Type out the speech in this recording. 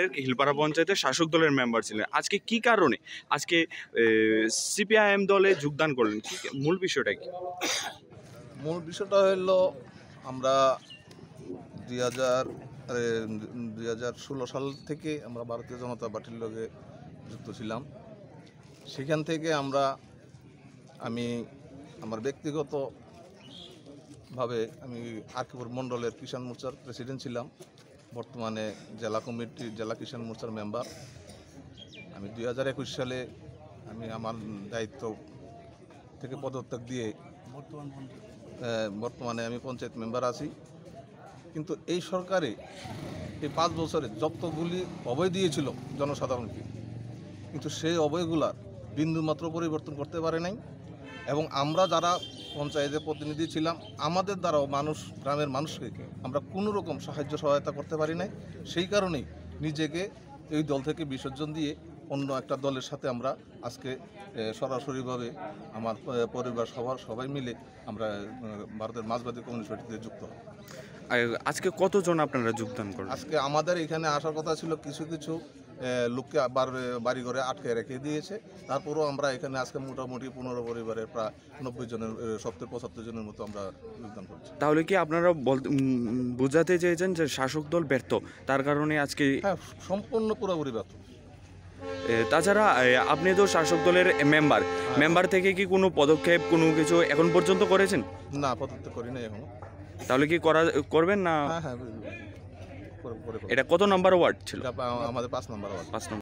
ইউনিয়নের হিলপাড়া পঞ্চায়েতের শাসক দলের মেম্বার ছিলেন। আজকে কি কারণে আজকে সিপিআইএম দলে যোগদান করলেন, কি মূল বিষয়টা কি? মূল বিষয়টা হলো আমরা 2016 সাল থেকে আমরা ভারতীয় জনতা পার্টির লগে যুক্ত ছিলাম। সেখান থেকে আমি আমার ব্যক্তিগতভাবে আমি আরকিপুর মণ্ডলের কিষাণ মোর্চার প্রেসিডেন্ট ছিলাম। বর্তমানে জেলা কিষাণ মোর্চার মেম্বার। আমি 2021 সালে আমার দায়িত্ব থেকে পদত্যাগ দিয়ে বর্তমানে আমি পঞ্চায়েত মেম্বার আছি। কিন্তু এই সরকারে এই 5 বছরে যতগুলি অভয় দিয়েছিল জনসাধারণকে, কিন্তু সেই অভয়গুলার বিন্দুমাত্র পরিবর্তন করতে পারে নাই। এবং আমরা যারা পঞ্চায়েতের প্রতিনিধি ছিলাম, আমাদের দ্বারাও গ্রামের মানুষকে আমরা কোনো রকম সহায়তা করতে পারি নাই। সেই কারণেই নিজেকে এই দল থেকে বিসর্জন দিয়ে অন্য একটা দলের সাথে আমরা আজকে সরাসরিভাবে আমার পরিবার সবাই মিলে আমরা ভারতের মার্ক্সবাদী কমিউনিস্ট পার্টিতে যুক্ত হই। আজকে কতজন আপনারা যোগদান করলেন? আজকে আমাদের এখানে আসার কথা ছিল, কিছু লোককে বাড়িঘরে আটকে রেখে দিয়েছে। তারপরও আমরা এখানে আজকে মোটামুটি 15 পরিবারের প্রায় 90 জনের 70-75 জনের মতো আমরা যোগদান করছি। তাহলে কি আপনারা বোঝাতে চেয়েছেন যে শাসক দল ব্যর্থ, তার কারণে আজকে? হ্যাঁ, সম্পূর্ণ পুরোপুরি ব্যর্থ। তাছাড়া আপনি তো শাসক দলের মেম্বার থেকে কি কোনো পদক্ষেপ কোনো কিছু এখন পর্যন্ত করেছেন? না, পদত্যাগ করি না এখনো। তাহলে কি করবেন না? হ্যাঁ, এটা কত নাম্বার ওয়ার্ড ছিল? আমাদের 5 নম্বর ওয়ার্ড। 5 নম্বর।